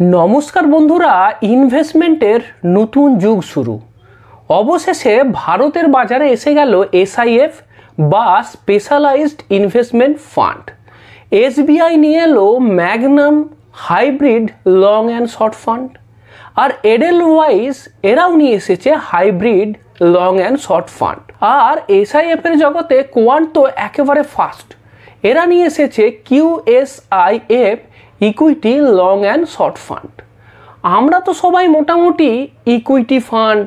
নমস্কার বন্ধুরা, ইনভেস্টমেন্টের নতুন যুগ শুরু। অবশেষে ভারতের বাজারে এসে গেল এসআইএফ বা স্পেশালাইজড ইনভেস্টমেন্ট ফান্ড। এসবিআই নিয়ে এলো Magnum hybrid long and short fund, আর এডেলওয়াইজ এরাও নিয়ে এসেছে hybrid long and short fund. আর এসআইএফ এর জগতে কোয়ান্ট তো একেবারে ফার্স্ট, এরা নিয়ে এসেছে QSIF equity long and short fund. আমরা তো সবাই মোটামুটি ইকুইটি ফান্ড,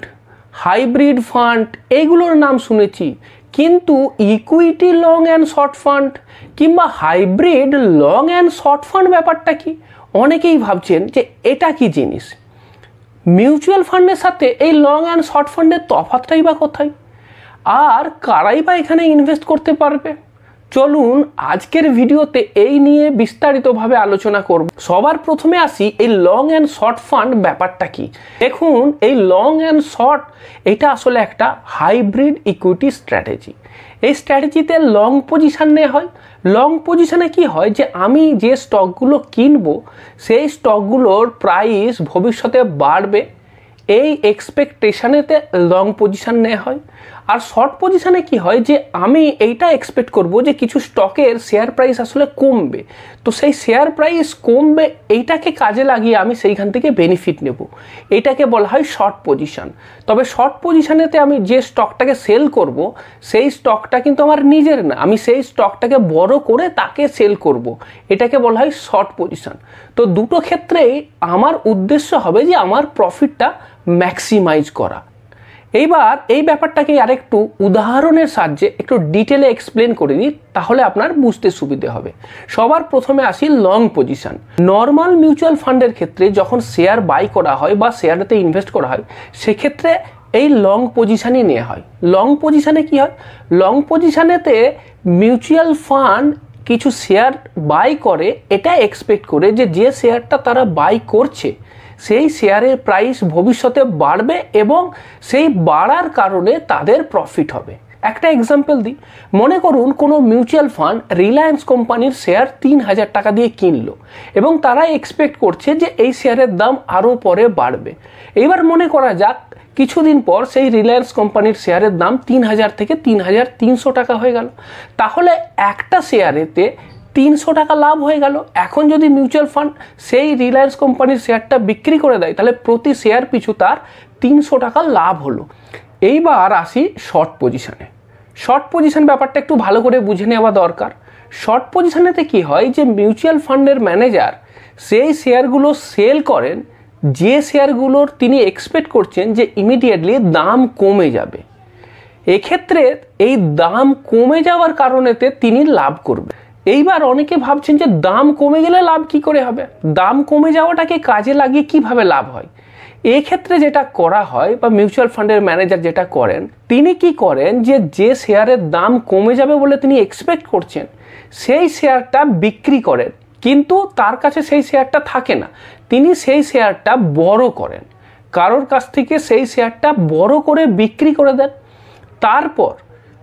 হাইব্রিড ফান্ড এইগুলোর নাম শুনেছি, কিন্তু equity long and short fund কিংবা hybrid long and short fund ব্যাপারটা কি? অনেকেই ভাবছেন যে এটা কি জিনিস। মিউচুয়াল ফান্ডের সাথে এই লং অ্যান্ড শর্ট ফান্ডের তফাৎটাই বা কোথায়, আর কারাই বা এখানে ইনভেস্ট করতে পারবে? চলুন আজকের ভিডিওতে এই নিয়ে বিস্তারিতভাবে আলোচনা করব। সবার প্রথমে আসি এই লং অ্যান্ড শর্ট ফান্ড ব্যাপারটা কি। দেখুন, এই লং অ্যান্ড শর্ট এটা আসলে একটা হাইব্রিড ইকুইটি স্ট্র্যাটেজি। এই স্ট্র্যাটেজিতে লং পজিশন নেওয়া হয়। লং পজিশনে কি হয় যে আমি যে স্টকগুলো কিনবো সেই স্টকগুলোর প্রাইস ভবিষ্যতে বাড়বে, এই এক্সপেকটেশনেতে লং পজিশন নেওয়া হয়। আর শর্ট পজিশনে কি হয় যে আমি এইটা এক্সপেক্ট করব যে কিছু স্টকের শেয়ার প্রাইস আসলে কমবে, তো সেই শেয়ার প্রাইস কমবে এইটাকে কাজে লাগিয়ে আমি সেইখান থেকে বেনিফিট নেব, এটাকে বলা হয় শর্ট পজিশন। তবে শর্ট পজিশনেতে আমি যে স্টকটাকে সেল করব সেই স্টকটা কিন্তু আমার নিজের না, আমি সেই স্টকটাকে বড় করে তাকে সেল করব, এটাকে বলা হয় শর্ট পজিশন। তো দুটো ক্ষেত্রেই আমার উদ্দেশ্য হবে যে আমার প্রফিটটা ম্যাক্সিমাইজ করা। এইবার এই ব্যাপারটাকে আরেকটু উদাহরণের সাহায্যে একটু ডিটেলে এক্সপ্লেন করে দিই, তাহলে আপনার বুঝতে সুবিধে হবে। সবার প্রথমে আসি লং পজিশন। নর্মাল মিউচুয়াল ফান্ডের ক্ষেত্রে যখন শেয়ার বাই করা হয় বা শেয়ারেতে ইনভেস্ট করা হয় সেক্ষেত্রে এই লং পজিশনই নেওয়া হয়। লং পজিশনে কি হয়, লং পজিশনেতে মিউচুয়াল ফান্ড কিছু শেয়ার বাই করে এটা এক্সপেক্ট করে যে শেয়ারটা তারা বাই করছে সেই শেয়ারের প্রাইস ভবিষ্যতে বাড়বে এবং সেই বাড়ার কারণে তাদের প্রফিট হবে। একটা এক্সাম্পল দিই, মনে করুন কোনো মিউচুয়াল ফান্ড রিলায়েন্স কোম্পানির শেয়ার ৩,০০০ টাকা দিয়ে কিনলো এবং তারা এক্সপেক্ট করছে যে এই শেয়ারের দাম আরও পরে বাড়বে। এবার মনে করা যাক কিছুদিন পর সেই রিলায়েন্স কোম্পানির শেয়ারের দাম ৩,০০০ থেকে ৩,৩০০ টাকা হয়ে গেল, তাহলে একটা শেয়ারেতে ৩০০ টাকা লাভ হয়ে গেল। এখন যদি মিউচুয়াল ফান্ড সেই রিলায়েন্স কোম্পানির শেয়ারটা বিক্রি করে দেয় তাহলে প্রতি শেয়ার পিছু তার ৩০০ টাকা লাভ হলো। এইবার আসি শর্ট পজিশনে। শর্ট পজিশন ব্যাপারটা একটু ভালো করে বুঝে নেওয়া দরকার। শর্ট পজিশনেতে কি হয় যে মিউচুয়াল ফান্ডের ম্যানেজার সেই শেয়ারগুলো সেল করেন যে শেয়ারগুলোর তিনি এক্সপেক্ট করছেন যে ইমিডিয়েটলি দাম কমে যাবে। এক্ষেত্রে এই দাম কমে যাওয়ার কারণেতে তিনি লাভ করবেন। এইবার অনেকে ভাবছেন যে দাম কমে গেলে লাভ কি করে হবে, দাম কমে যাওয়াটাকে কাজে লাগিয়ে কিভাবে লাভ হয়। এক্ষেত্রে যেটা করা হয় বা মিউচুয়াল ফান্ডের ম্যানেজার যেটা করেন, তিনি কি করেন যে শেয়ারের দাম কমে যাবে বলে তিনি এক্সপেক্ট করছেন সেই শেয়ারটা বিক্রি করেন, কিন্তু তার কাছে সেই শেয়ারটা থাকে না, তিনি সেই শেয়ারটা বড় করেন, কারোর কাছ থেকে সেই শেয়ারটা বড় করে বিক্রি করে দেন। তারপর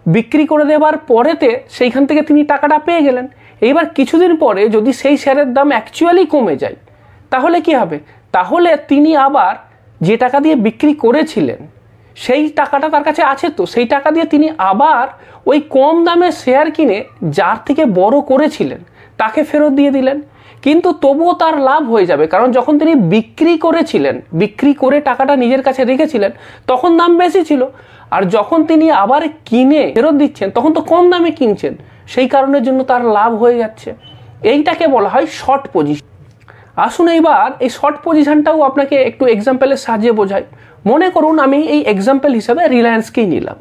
বিক্রি করে দেওয়ার পরেতে সেইখান থেকে তিনি টাকাটা পেয়ে গেলেন। এইবার কিছুদিন পরে যদি সেই শেয়ারের দাম অ্যাকচুয়ালি কমে যায় তাহলে কি হবে, তাহলে তিনি আবার যে টাকা দিয়ে বিক্রি করেছিলেন সেই টাকাটা তার কাছে আছে, তো সেই টাকা দিয়ে তিনি আবার ওই কম দামে শেয়ার কিনে যার থেকে বড় করেছিলেন তাকে ফেরত দিয়ে দিলেন, কিন্তু তবুও তার লাভ হয়ে যাবে, কারণ যখন তিনি বিক্রি করেছিলেন, বিক্রি করে টাকাটা নিজের কাছে রেখেছিলেন তখন দাম বেশি ছিল, আর যখন তিনি আবার কিনে ফেরত দিচ্ছেন তখন তো কম দামে কিনছেন, সেই কারণের জন্য তার লাভ হয়ে যাচ্ছে। এইটাকে বলা হয় শর্ট পজিশন। আসুন এইবার এই শর্ট পজিশনটাও আপনাকে একটু এক্সাম্পলের সাহায্যে বোঝাই। মনে করুন আমি এই এক্সাম্পল হিসাবে রিলায়েন্সকেই নিলাম,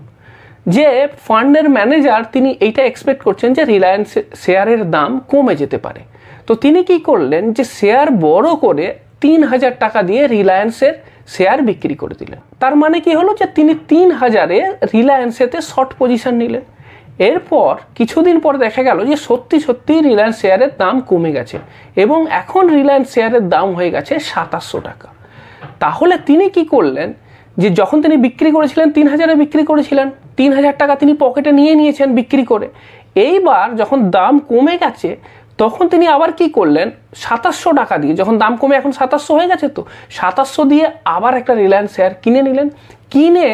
যে ফান্ডের ম্যানেজার তিনি এইটা এক্সপেক্ট করছেন যে রিলায়েন্স শেয়ারের দাম কমে যেতে পারে, তো তিনি কি করলেন যে শেয়ার বড় করে ৩,০০০ টাকা দিয়ে রিলায়েন্সের শেয়ার বিক্রি করে দিলেন। তার মানে কি হলো যে তিনি ৩,০০০-এ রিলায়েন্সেতে শর্ট পজিশন নিলেন। এরপর কিছুদিন পর দেখা গেল যে সত্যি সত্যি রিলায়েন্স শেয়ারের দাম কমে গেছে এবং এখন রিলায়েন্স শেয়ারের দাম হয়ে গেছে ২৭০০ টাকা। তাহলে তিনি কি করলেন যে যখন তিনি বিক্রি করেছিলেন ৩,০০০-এ বিক্রি করেছিলেন, ৩,০০০ টাকা তিনি পকেটে নিয়ে নিয়েছেন বিক্রি করে। এইবার যখন দাম কমে গেছে তখন তিনি আবার কি করলেন, 2700 টাকা দিয়ে, যখন দাম কমে এখন 2700 হয়ে গেছে, তো 2700 দিয়ে আবার একটা রিলায়েন্স শেয়ার কিনে নিলেন, কিনে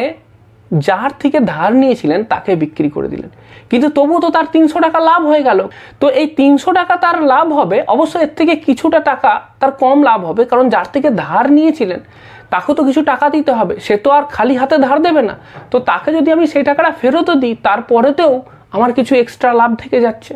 যার থেকে ধার নিয়েছিলেন তাকে বিক্রি করে দিলেন। কিন্তু তবুও তো তার 300 টাকা লাভ হয়ে গেল। তো এই 300 টাকা তার লাভ হবে, অবশ্যই এর থেকে কিছুটা টাকা তার কম লাভ হবে, কারণ যার থেকে ধার নিয়েছিলেন তাকে তো কিছু টাকা দিতে হবে, সে তো আর খালি হাতে ধার দেবে না। তো তাকে যদি আমি সেই টাকাটা ফেরতও দিই, তারপরেতেও আমার কিছু এক্সট্রা লাভ থেকে যাচ্ছে।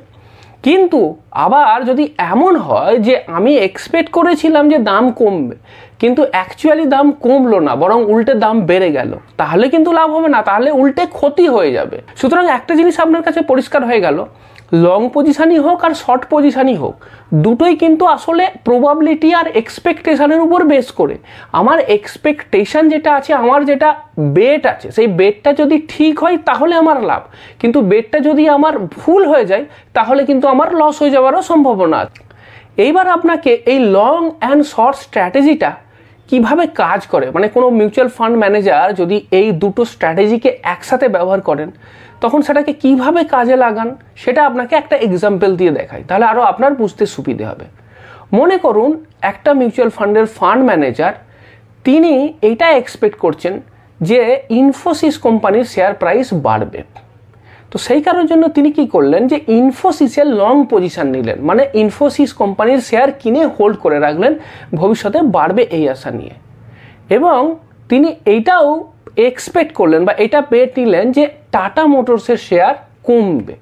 কিন্তু আবার যদি এমন হয় যে আমি এক্সপেক্ট করেছিলাম যে দাম কমবে, কিন্তু অ্যাকচুয়ালি দাম কমলো না, বরং উল্টে দাম বেড়ে গেল, তাহলে কিন্তু লাভ হবে না, তাহলে উল্টে ক্ষতি হয়ে যাবে। সুতরাং একটা জিনিস আপনার কাছে পরিষ্কার হয়ে গেল, লং পজিশনই হোক আর শর্ট পজিশনই হোক, দুটোই কিন্তু আসলে প্রবাবিলিটি আর এক্সপেকটেশনের উপর বেস করে। আমার এক্সপেকটেশন যেটা আছে, আমার যেটা বেট আছে, সেই বেটটা যদি ঠিক হয় তাহলে আমার লাভ, কিন্তু বেটটা যদি আমার ভুল হয়ে যায় তাহলে কিন্তু আমার লস হয়ে যাওয়ারও সম্ভাবনা আছে। এইবার আপনাকে এই লং অ্যান্ড শর্ট স্ট্র্যাটেজিটা কিভাবে কাজ করে, মানে কোনো মিউচুয়াল ফান্ড ম্যানেজার যদি এই দুটো স্ট্র্যাটেজিকে একসাথে ব্যবহার করেন তখন সেটাকে কিভাবে কাজে লাগান, সেটা আপনাকে একটা এক্সাম্পল দিয়ে দেখাই, তাহলে আরও আপনার বুঝতে সুবিধে হবে। মনে করুন একটা মিউচুয়াল ফান্ডের ফান্ড ম্যানেজার, তিনি এটা এক্সপেক্ট করছেন যে ইনফোসিস কোম্পানির শেয়ার প্রাইস বাড়বে। তো সেই কারণের জন্য তিনি কি করলেন, যে ইনফোসিসের লং পজিশন নিলেন, মানে ইনফোসিস কোম্পানির শেয়ার কিনে হোল্ড করে রাখলেন ভবিষ্যতে বাড়বে এই আশা নিয়ে। এবং তিনি এইটাও এক্সপেক্ট করলেন বা এটা বেট নিলেন যে টাটা মোটরসের শেয়ার কমবে,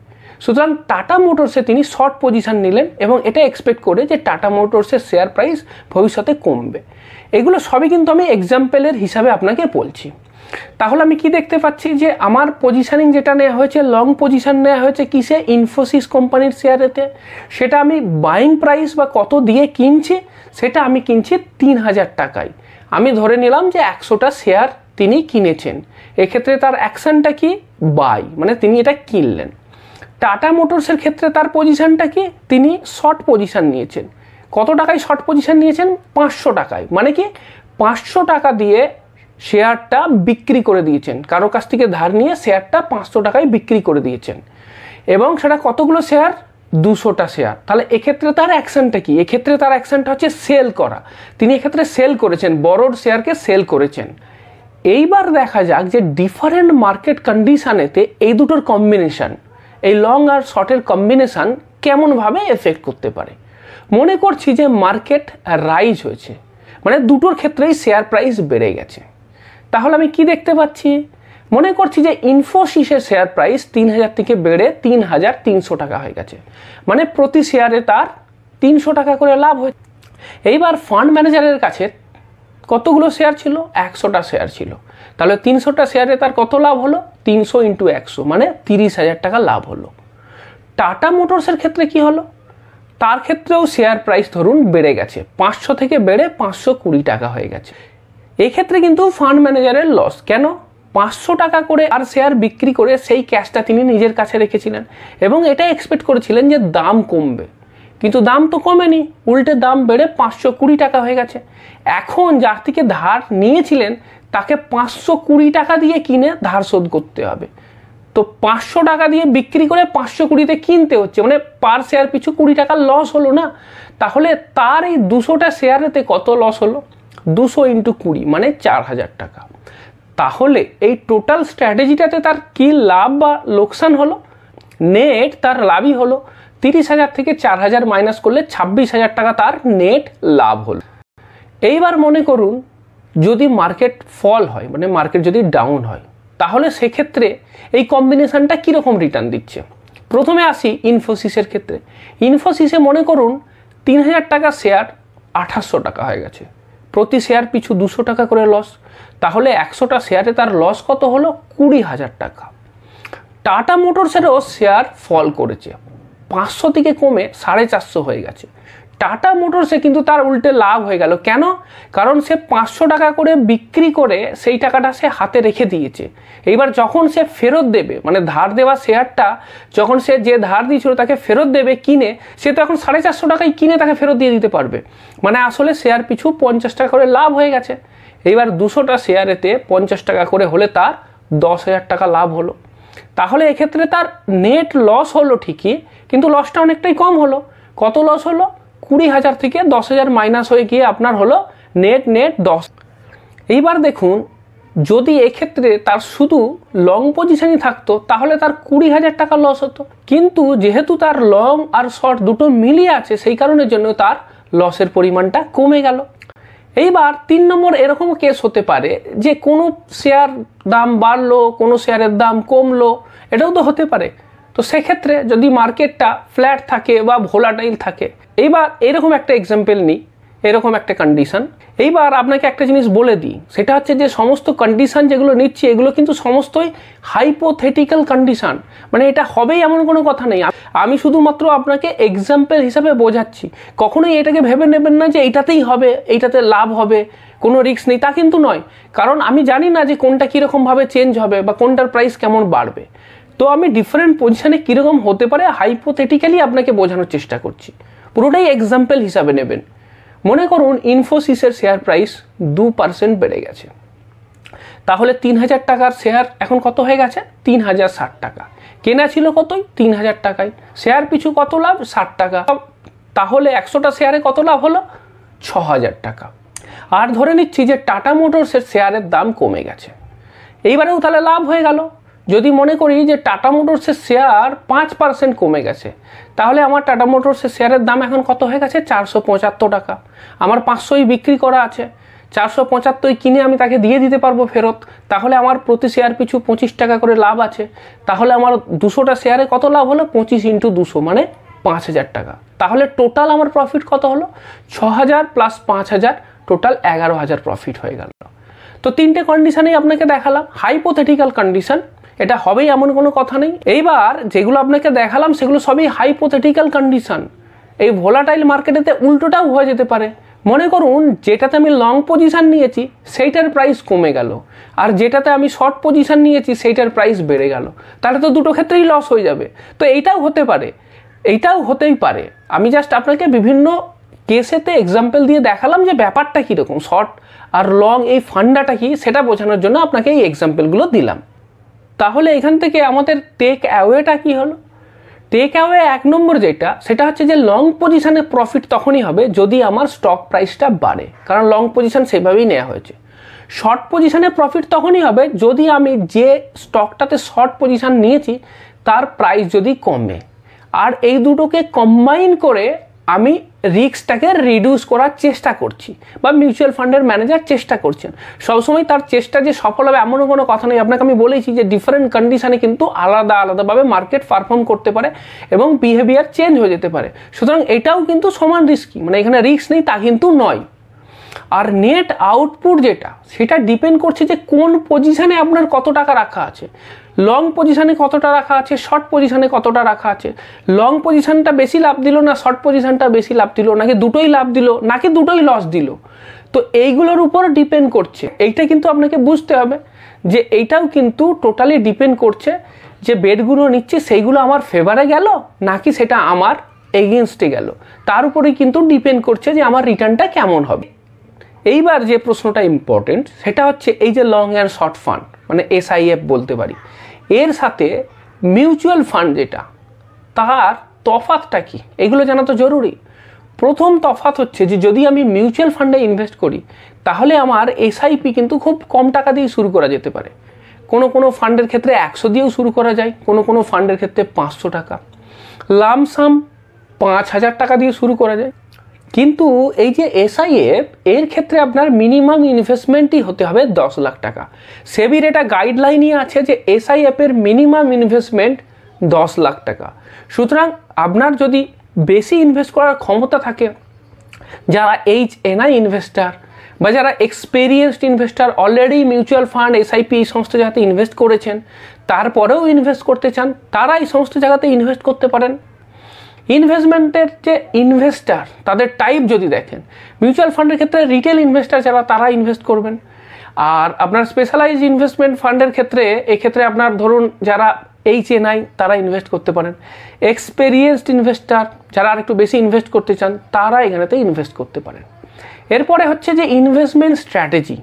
সুতরাং টাটা মোটরসে তিনি শর্ট পজিশন নিলেন এবং এটা এক্সপেক্ট করে যে টাটা মোটরসের শেয়ার প্রাইস ভবিষ্যতে কমবে। এগুলো সবই কিন্তু আমি এক্সাম্পলের হিসাবে আপনাকে বলছি। তাহলে আমি কি দেখতে পাচ্ছি, যে আমার পজিশনিং যেটা নেওয়া হয়েছে, লং পজিশন নেওয়া হয়েছে কিসে, ইনফোসিস কোম্পানির শেয়ারেতে। সেটা আমি বাইং প্রাইস বা কত দিয়ে কিনছি, সেটা আমি কিনছি 3000 টাকায়। আমি ধরে নিলাম যে 100টা শেয়ার তিনি কিনেছেন, এক্ষেত্রে তার অ্যাকশনটা কি, বাই, মানে তিনি এটা কিনলেন। টাটা মোটরসের ক্ষেত্রে তার পজিশনটা কি, তিনি শর্ট পজিশন নিয়েছেন। কত টাকায় শর্ট পজিশন নিয়েছেন, 500 টাকায়, মানে কি 500 টাকা দিয়ে শেয়ারটা বিক্রি করে দিয়েছেন, কারো কাছ থেকে ধার নিয়ে শেয়ারটা 500 টাকায় বিক্রি করে দিয়েছেন। এবং সেটা কতগুলো শেয়ার, 200টা শেয়ার। তাহলে এক্ষেত্রে তার অ্যাকশনটা কি, এক্ষেত্রে তার অ্যাকশনটা হচ্ছে সেল করা। তিনি এক্ষেত্রে সেল করেছেন, বড়োর শেয়ারকে সেল করেছেন। এইবার দেখা যাক যে ডিফারেন্ট মার্কেট কন্ডিশনেতে এই দুটোর কম্বিনেশন, এই লং আর শর্টের কম্বিনেশন কেমনভাবে এফেক্ট করতে পারে। মনে করছি যে মার্কেট রাইজ হয়েছে, মানে দুটোর ক্ষেত্রেই শেয়ার প্রাইস বেড়ে গেছে। তাহলে আমি কি দেখতে পাচ্ছি, মনে করছি যে ইনফোসিসের শেয়ার প্রাইস 3000 থেকে বেড়ে 3300 টাকা হয়ে গেছে, মানে প্রতি শেয়ারে তার 300 টাকা করে লাভ হয়েছে। এইবার ফান্ড ম্যানেজারের কাছে কতগুলো শেয়ার ছিল, 100টা শেয়ার ছিল। তাহলে 300টা শেয়ারে তার কত লাভ হলো, 300 × 100 মানে 30,000 টাকা লাভ হলো। টাটা মোটরসের ক্ষেত্রে কি হলো, তার ক্ষেত্রেও শেয়ার প্রাইস ধরুন বেড়ে গেছে, 500 থেকে বেড়ে 520 টাকা হয়ে গেছে। এক্ষেত্রে কিন্তু ফান্ড ম্যানেজারের লস, কেন, 500 টাকা করে আর শেয়ার বিক্রি করে সেই ক্যাশটা তিনি নিজের কাছে রেখেছিলেন এবং এটা এক্সপেক্ট করেছিলেন যে দাম কমবে, কিন্তু দাম তো কমেনি, উল্টে দাম বেড়ে 520 টাকা হয়ে গেছে। এখন যার থেকে ধার নিয়েছিলেন তাকে 520 টাকা দিয়ে কিনে ধার শোধ করতে হবে। তো 500 টাকা দিয়ে বিক্রি করে 520-তে কিনতে হচ্ছে, মানে পার শেয়ার পিছু 20 টাকা লস হলো না। তাহলে তার এই 200টা শেয়ারেতে কত লস হলো, 200 × 20 মানে 4000 টাকা। তাহলে এই টোটাল স্ট্র্যাটেজিটাতে তার কি লাভ বা লোকসান হলো, নেট তার লাভই হলো। 30,000 থেকে 4000 মাইনাস করলে 26,000 টাকা তার নেট লাভ হলো। এইবার মনে করুন যদি মার্কেট ফল হয়, মানে মার্কেট যদি ডাউন হয়, তাহলে সেক্ষেত্রে এই কম্বিনেশনটা কীরকম রিটার্ন দিচ্ছে। প্রথমে আসি ইনফোসিসের ক্ষেত্রে। ইনফোসিসে মনে করুন 3000 টাকা শেয়ার 2800 টাকা হয়ে গেছে, প্রতি শেয়ার পিছু 200 টাকা করে লস। তাহলে 100টা শেয়ারে তার লস কত হলো, 20,000 টাকা। টাটা মোটরসেরও শেয়ার ফল করেছে, 500 থেকে কমে 450 হয়ে গেছে। টাটা মোটরসে কিন্তু তার উল্টে লাভ হয়ে গেল, কেন, কারণ সে 500 টাকা করে বিক্রি করে সেই টাকাটা সে হাতে রেখে দিয়েছে। এইবার যখন সে ফেরত দেবে, মানে ধার দেওয়া শেয়ারটা যখন সে যে ধার দিয়েছিল তাকে ফেরত দেবে কিনে, সে তো এখন 450 টাকায় কিনে তাকে ফেরত দিয়ে দিতে পারবে, মানে আসলে শেয়ার পিছু 50 টাকা করে লাভ হয়ে গেছে। এইবার 200টা শেয়ারেতে 50 টাকা করে হলে তার 10,000 টাকা লাভ হলো। তাহলে এক্ষেত্রে তার নেট লস হলো ঠিকই, কিন্তু লসটা অনেকটাই কম হলো। কত লস হলো? 20,000 থেকে 10,000 মাইনাস হয়ে গিয়ে আপনার হলো নেট 10। এইবার দেখুন, যদি এক্ষেত্রে তার শুধু লং পজিশনই থাকতো তাহলে তার 20,000 টাকা লস হতো, কিন্তু যেহেতু তার লং আর শর্ট দুটো মিলিয়ে আছে সেই কারণের জন্য তার লসের পরিমাণটা কমে গেল। এইবার 3 নম্বর এরকম কেস হতে পারে যে কোনো শেয়ার দাম বাড়লো, কোনো শেয়ারের দাম কমলো, এটাও তো হতে পারে। তো সেক্ষেত্রে যদি মার্কেটটা ফ্ল্যাট থাকে বা ভোলাটাইল থাকে, এইবার এরকম একটা এক্সাম্পল নিই, এরকম একটা কন্ডিশন। এইবার আপনাকে একটা জিনিস বলে দিই, সেটা হচ্ছে যে সমস্ত কন্ডিশন যেগুলো নিচ্ছি এগুলো কিন্তু সমস্তই হাইপোথেটিক্যাল কন্ডিশন, মানে এটা হবেই এমন কোনো কথা নেই। আমি শুধুমাত্র আপনাকে এক্সাম্পল হিসাবে বোঝাচ্ছি। কখনোই এটাকে ভেবে নেবেন না যে এইটাতেই হবে, এইটাতে লাভ হবে, কোনো রিস্ক নেই, তা কিন্তু নয়। কারণ আমি জানি না যে কোনটা কীরকমভাবে চেঞ্জ হবে বা কোনটার প্রাইস কেমন বাড়বে। তো আমি ডিফারেন্ট পজিশনে কীরকম হতে পারে হাইপোথেটিক্যালি আপনাকে বোঝানোর চেষ্টা করছি, পুরোটাই এক্সাম্পল হিসাবে নেবেন। মনে করুন ইনফোসিসের শেয়ার প্রাইস 2% বেড়ে গেছে, তাহলে 3,000 টাকার শেয়ার এখন কত হয়ে গেছে? 3,060 টাকা। কেনা ছিল কতই? 3,000 টাকায়। শেয়ার পিছু কত লাভ? 60 টাকা। তাহলে 100টা শেয়ারে কত লাভ হলো? 6,000 টাকা। আর ধরে নিচ্ছি যে টাটা মোটরসের শেয়ারের দাম কমে গেছে, এইবারেও তাহলে লাভ হয়ে গেল। যদি মনে করি যে টাটা মোটরসের শেয়ার 5% কমে গেছে, তাহলে আমার টাটা মোটরসের শেয়ারের দাম এখন কত হয়ে গেছে? 475 টাকা। আমার 500ই বিক্রি করা আছে, 475 কিনে আমি তাকে দিয়ে দিতে পারবো ফেরত, তাহলে আমার প্রতি শেয়ার পিছু 25 টাকা করে লাভ আছে। তাহলে আমার 200টা শেয়ারে কত লাভ হলো? 25 × 200 মানে 5,000 টাকা। তাহলে টোটাল আমার প্রফিট কত হলো? 6,000 প্লাস 5,000, টোটাল 11,000 প্রফিট হয়ে গেল। তো 3টে কন্ডিশনেই আপনাকে দেখালাম, হাইপোথেটিক্যাল কন্ডিশন, এটা হবেই এমন কোনো কথা নেই। এইবার যেগুলো আপনাকে দেখালাম সেগুলো সবই হাইপোথেটিক্যাল কন্ডিশন। এই ভোলাটাইল মার্কেটেতে উল্টোটাও হয়ে যেতে পারে। মনে করুন যেটাতে আমি লং পজিশন নিয়েছি সেইটার প্রাইস কমে গেল, আর যেটাতে আমি শর্ট পজিশন নিয়েছি সেইটার প্রাইস বেড়ে গেল, তাহলে তো দুটো ক্ষেত্রেই লস হয়ে যাবে। তো এইটাও হতে পারে, এইটাও হতেই পারে। আমি জাস্ট আপনাকে বিভিন্ন কেসেতে এক্সাম্পল দিয়ে দেখালাম যে ব্যাপারটা কীরকম, শর্ট আর লং এই ফান্ডাটা কি সেটা বোঝানোর জন্য আপনাকে এই এক্সাম্পলগুলো দিলাম। তাহলে এখান থেকে আমাদের টেক অ্যাওয়েটা কি হলো? টেক অ্যাওয়ে 1 নম্বর যেটা, সেটা হচ্ছে যে লং পজিশনে প্রফিট তখনই হবে যদি আমার স্টক প্রাইসটা বাড়ে, কারণ লং পজিশন সেভাবেই নেওয়া হয়েছে। শর্ট পজিশনে প্রফিট তখনই হবে যদি আমি যে স্টকটাতে শর্ট পজিশন নিয়েছি তার প্রাইস যদি কমে। আর এই দুটোকে কম্বাইন করে আমি রিস্কটাকে রিডিউস করার চেষ্টা করছি, বা মিউচুয়াল ফান্ডের ম্যানেজার চেষ্টা করছেন। সবসময় তার চেষ্টা যে সফল হবে এমনও কোনো কথা নেই। আপনাকে আমি বলেছি যে ডিফারেন্ট কন্ডিশনে কিন্তু আলাদা আলাদাভাবে মার্কেট পারফর্ম করতে পারে এবং বিহেভিয়ার চেঞ্জ হয়ে যেতে পারে। সুতরাং এটাও কিন্তু সমান রিস্কি, মানে এখানে রিস্ক নেই তা কিন্তু নয়। আর নেট আউটপুট যেটা, সেটা ডিপেন্ড করছে যে কোন পজিশনে আপনার কত টাকা রাখা আছে, লং পজিশনে কতটা রাখা আছে, শর্ট পজিশনে কতটা রাখা আছে। লং পজিশনটা বেশি লাভ দিল না শর্ট পজিশনটা বেশি লাভ দিল, নাকি দুটোই লাভ দিল, নাকি দুটোই লস দিল। তো এইগুলোর উপর ডিপেন্ড করছে। এইটা কিন্তু আপনাকে বুঝতে হবে যে এইটাও কিন্তু টোটালি ডিপেন্ড করছে যে বেটগুলো নিচ্ছে সেইগুলো আমার ফেভারে গেল নাকি সেটা আমার এগেনস্টে গেল, তার উপরেই কিন্তু ডিপেন্ড করছে যে আমার রিটার্নটা কেমন হবে। এইবার যে প্রশ্নটা ইম্পর্টেন্ট সেটা হচ্ছে এই যে লং অ্যান্ড শর্ট ফান্ড, মানে SIF বলতে পারি, এর সাথে মিউচুয়াল ফান্ড যেটা, তার তফাৎটা কি, এগুলো জানা তো জরুরি। প্রথম তফাৎ হচ্ছে যে যদি আমি মিউচুয়াল ফান্ডে ইনভেস্ট করি তাহলে আমার SIP কিন্তু খুব কম টাকা দিয়ে শুরু করা যেতে পারে। কোনো ফান্ডের ক্ষেত্রে 100 দিয়েও শুরু করা যায়, কোনো ফান্ডের ক্ষেত্রে 500 টাকা, লামসাম 5,000 টাকা দিয়ে শুরু করা যায়। কিন্তু এই যে SIF, এর ক্ষেত্রে আপনার মিনিমাম ইনভেস্টমেন্টই হতে হবে 10 লাখ টাকা। সেবির এটা গাইডলাইনই আছে যে SIF এর মিনিমাম ইনভেস্টমেন্ট 10 লাখ টাকা। সুতরাং আপনার যদি বেশি ইনভেস্ট করার ক্ষমতা থাকে, যারা HNI ইনভেস্টার বা যারা experienced investor, already mutual fund SIP এই সমস্ত জায়গাতে ইনভেস্ট করেছেন, তারপরেও ইনভেস্ট করতে চান, তারা এই সমস্ত জায়গাতে ইনভেস্ট করতে পারেন। ইনভেস্টমেন্টের যে ইনভেস্টার তাদের টাইপ যদি দেখেন, মিউচুয়াল ফান্ডের ক্ষেত্রে রিটেল ইনভেস্টার যারা, তারা ইনভেস্ট করবেন। আর আপনার স্পেশালাইজড ইনভেস্টমেন্ট ফান্ডের ক্ষেত্রে এক্ষেত্রে আপনার ধরুন যারা HNI তারা ইনভেস্ট করতে পারেন। এক্সপেরিয়েন্সড ইনভেস্টার যারা আর একটু বেশি ইনভেস্ট করতে চান তারা এখানেতে ইনভেস্ট করতে পারেন। এরপরে হচ্ছে যে ইনভেস্টমেন্ট স্ট্র্যাটেজি।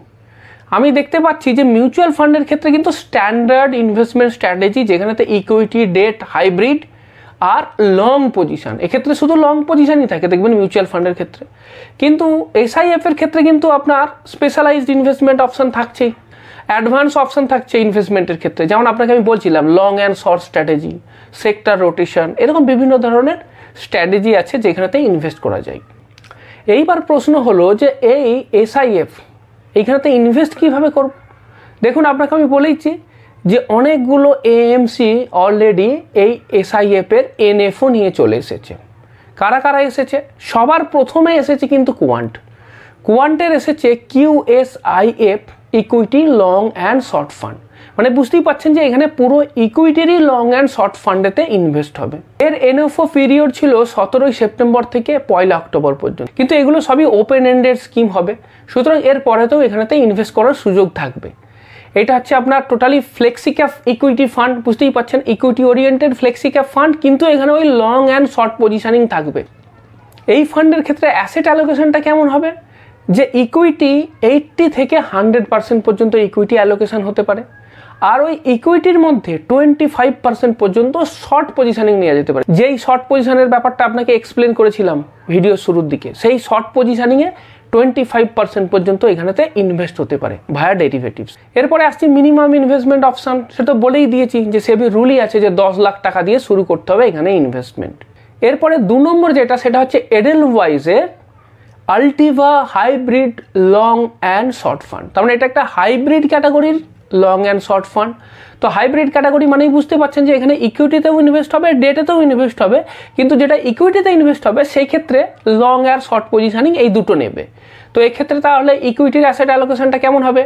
আমি দেখতে পাচ্ছি যে মিউচুয়াল ফান্ডের ক্ষেত্রে কিন্তু স্ট্যান্ডার্ড ইনভেস্টমেন্ট স্ট্র্যাটেজি, যেখানেতে ইকুইটি, ডেট, হাইব্রিড আর লং পজিশন। এক্ষেত্রে শুধু লং পজিশনই থাকে দেখবেন মিউচুয়াল ফান্ডের ক্ষেত্রে, কিন্তু এসআইএফ এর ক্ষেত্রে কিন্তু আপনার স্পেশালাইজড ইনভেস্টমেন্ট অপশন থাকছেই, অ্যাডভান্স অপশন থাকছে ইনভেস্টমেন্টের ক্ষেত্রে। যেমন আপনাকে আমি বলছিলাম long and short strategy, sector rotation, এরকম বিভিন্ন ধরনের স্ট্র্যাটেজি আছে যেখানেতে ইনভেস্ট করা যায়। এইবার প্রশ্ন হলো যে এই এসআইএফ এইখানেতে ইনভেস্ট কীভাবে করব? দেখুন আপনাকে আমি বলেইছি যে অনেকগুলো এএমসি অলরেডি এই এসআইএফের এনএফও নিয়ে চলে এসেছে। কারা কারা এসেছে? সবার প্রথমে এসেছে কিন্তু কোয়ান্টের এসেছে QSIF equity long and short fund. মানে বুঝতেই পারছেন যে এখানে পুরো ইকুইটিরই লং অ্যান্ড শর্ট ফান্ডেতে ইনভেস্ট হবে। এর এনএফও পিরিয়ড ছিল 17 সেপ্টেম্বর থেকে 1 অক্টোবর পর্যন্ত, কিন্তু এগুলো সবই ওপেন এন্ডেড স্কিম হবে, সুতরাং এর পরেতেও এখানেতে ইনভেস্ট করার সুযোগ থাকবে। এটা হচ্ছে আপনার totally flexi cap equity fund, বুঝতেই পারছেন equity oriented flexi cap fund, কিন্তু এখানে ওই লং অ্যান্ড শর্ট পজিশনিং থাকবে। এই ফান্ডের ক্ষেত্রে অ্যাসেট অ্যালোকেশনটা কেমন হবে? যে ইকুইটি 80 থেকে 100% পর্যন্ত ইকুইটি অ্যালোকেশন হতে পারে, আর ওই ইকুইটির মধ্যে 25% পর্যন্ত শর্ট পজিশনিং নেওয়া যেতে পারে। যেই শর্ট পজিশনের ব্যাপারটা আপনাকে এক্সপ্লেন করেছিলাম ভিডিও শুরুর দিকে, সেই শর্ট পজিশনিংয়ে 25% পর্যন্ত এখানেতে ইনভেস্ট হতে পারে ভায়া ডেরিভেটিভস। এরপরে আসছি মিনিমাম ইনভেস্টমেন্ট অপশন। সেটা বলেই দিয়েছি যে সেবি রুলই আছে যে 10 লাখ টাকা দিয়ে শুরু করতে হবে এখানে ইনভেস্টমেন্ট। এরপরে 2 নম্বর যেটা, সেটা হচ্ছে এডেলওয়াইজের Altiva hybrid long and short fund. তার মানে এটা একটা হাইব্রিড ক্যাটাগরির লং অ্যান্ড শর্ট ফান্ড। তো হাইব্রিড ক্যাটাগরি মানেই বুঝতে পারছেন যে এখানে ইকুইটিতেও ইনভেস্ট হবে, ডেটেতেও ইনভেস্ট হবে, কিন্তু যেটা ইকুইটিতে ইনভেস্ট হবে সেই ক্ষেত্রে লং আর শর্ট পজিশনিং এই দুটো নেবে। তো এক্ষেত্রে তাহলে ইকুইটির অ্যাসেট অ্যালোকেশনটা কেমন হবে?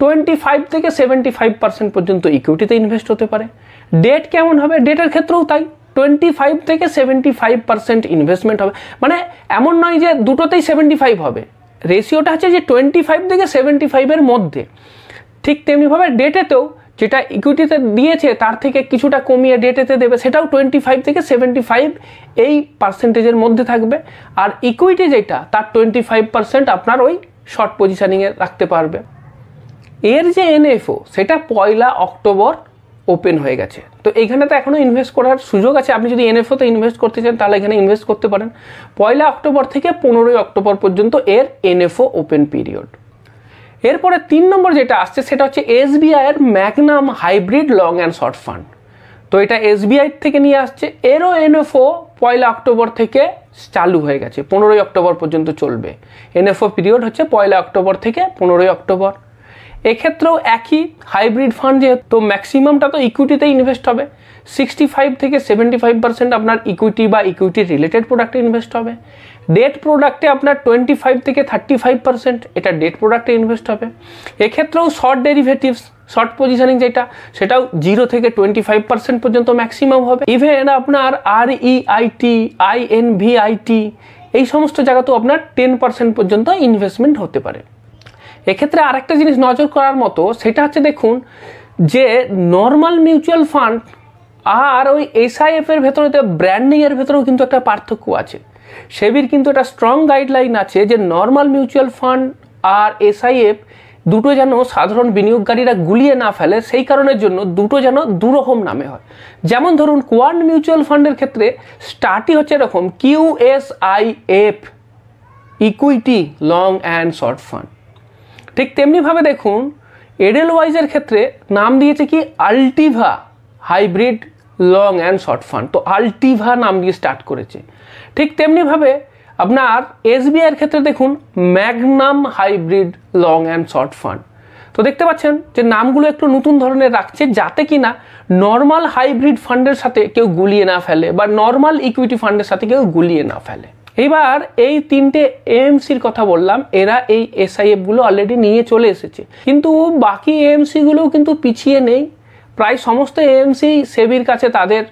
25 থেকে 75% পর্যন্ত ইকুইটিতে ইনভেস্ট হতে পারে। ডেট কেমন হবে? ডেটের ক্ষেত্রেও তাই, 25 থেকে 75% ইনভেস্টমেন্ট হবে। মানে এমন নয় যে দুটোতেই 75 হবে, রেশিওটা হচ্ছে যে 25 থেকে 75-এর মধ্যে। ঠিক তেমনিভাবে ডেটেতেও যেটা ইকুইটিতে দিয়েছে তার থেকে কিছুটা কমিয়ে ডেটেতে দেবে, সেটাও 25 থেকে 75 এই পার্সেন্টেজের মধ্যে থাকবে। আর ইকুইটি যেটা তার 25% আপনার ওই শর্ট পজিশনিংয়ে রাখতে পারবে। এর যে এনএফও সেটা 1 অক্টোবর ওপেন হয়ে গেছে, তো এইখানে তো এখনও ইনভেস্ট করার সুযোগ আছে। আপনি যদি এনএফওতে ইনভেস্ট করতে চান তাহলে এখানে ইনভেস্ট করতে পারেন। 1 অক্টোবর থেকে 15 অক্টোবর পর্যন্ত এর এনএফও ওপেন পিরিয়ড। এরপরে 3 নম্বর যেটা আসছে সেটা হচ্ছে এসবিআইয়ের Magnum hybrid long and short fund. তো এটা এসবিআই থেকে নিয়ে আসছে, এরও এনএফও 1 অক্টোবর থেকে চালু হয়ে গেছে, 15 অক্টোবর পর্যন্ত চলবে। এনএফও পিরিয়ড হচ্ছে 1 অক্টোবর থেকে 15 অক্টোবর। এক্ষেত্রেও একই হাইব্রিড ফান্ড, যেহেতু ম্যাক্সিমামটা তো ইকুইটিতে ইনভেস্ট হবে, 65 থেকে 75% আপনার ইকুইটি বা ইকুইটি রিলেটেড প্রোডাক্টে ইনভেস্ট হবে। ডেট প্রোডাক্টে আপনার 25 থেকে 35% এটা ডেট প্রোডাক্টে ইনভেস্ট হবে। এক্ষেত্রেও শর্ট ডেরিভেটিভস, শর্ট পজিশনিং যেটা, সেটাও 0 থেকে 25% পর্যন্ত ম্যাক্সিমাম হবে। ইভেন আপনার REIT, INVIT এই সমস্ত জায়গাতেও আপনার 10% পর্যন্ত ইনভেস্টমেন্ট হতে পারে। এক্ষেত্রে আরেকটা জিনিস নজর করার মতো, সেটা হচ্ছে দেখুন যে নর্মাল মিউচুয়াল ফান্ড আর ওই এসআইএফ এর ভেতরে ব্র্যান্ডিং এর ভেতরেও কিন্তু একটা পার্থক্য আছে। সেবির কিন্তু একটা স্ট্রং গাইডলাইন আছে যে নর্মাল মিউচুয়াল ফান্ড আর এসআইএফ দুটো যেন সাধারণ বিনিয়োগকারীরা গুলিয়ে না ফেলে, সেই কারণের জন্য দুটো যেন দুরকম নামে হয়। যেমন ধরুন কোয়ান্ট মিউচুয়াল ফান্ডের ক্ষেত্রে স্টার্টই হচ্ছে এরকম QSIF equity long and short fund. ঠিক তেমনিভাবে দেখুন এডেলওয়াইজের ক্ষেত্রে নাম দিয়েছে কি Altiva hybrid long and short fund. তো আলটিভা নাম দিয়ে স্টার্ট করেছে। ঠিক তেমনিভাবে আপনার এসবিআইয়ের ক্ষেত্রে দেখুন Magnum hybrid long and short fund. তো দেখতে পাচ্ছেন যে নামগুলো একটু নতুন ধরনের রাখছে, যাতে কিনা নর্মাল হাইব্রিড ফান্ডের সাথে কেউ গুলিয়ে না ফেলে বা নর্মাল ইকুইটি ফান্ডের সাথে কেউ গুলিয়ে না ফেলে। এবার এই 3টে এএমসির কথা বললাম, এরা এই এসআইএফগুলো অলরেডি নিয়ে চলে এসেছে, কিন্তু বাকি এএমসিগুলোও কিন্তু পিছিয়ে নেই। প্রায় সমস্ত এএমসি সেবির কাছে তাদের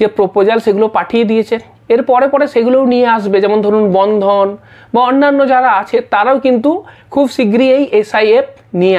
যে প্রপোজাল সেগুলো পাঠিয়ে দিয়েছে, এর পরে পরে সেগুলোও নিয়ে আসবে। যেমন ধরুন বন্ধন বা অন্যান্য যারা আছে তারাও কিন্তু খুব শীঘ্রই এই এসআইএফ নিয়ে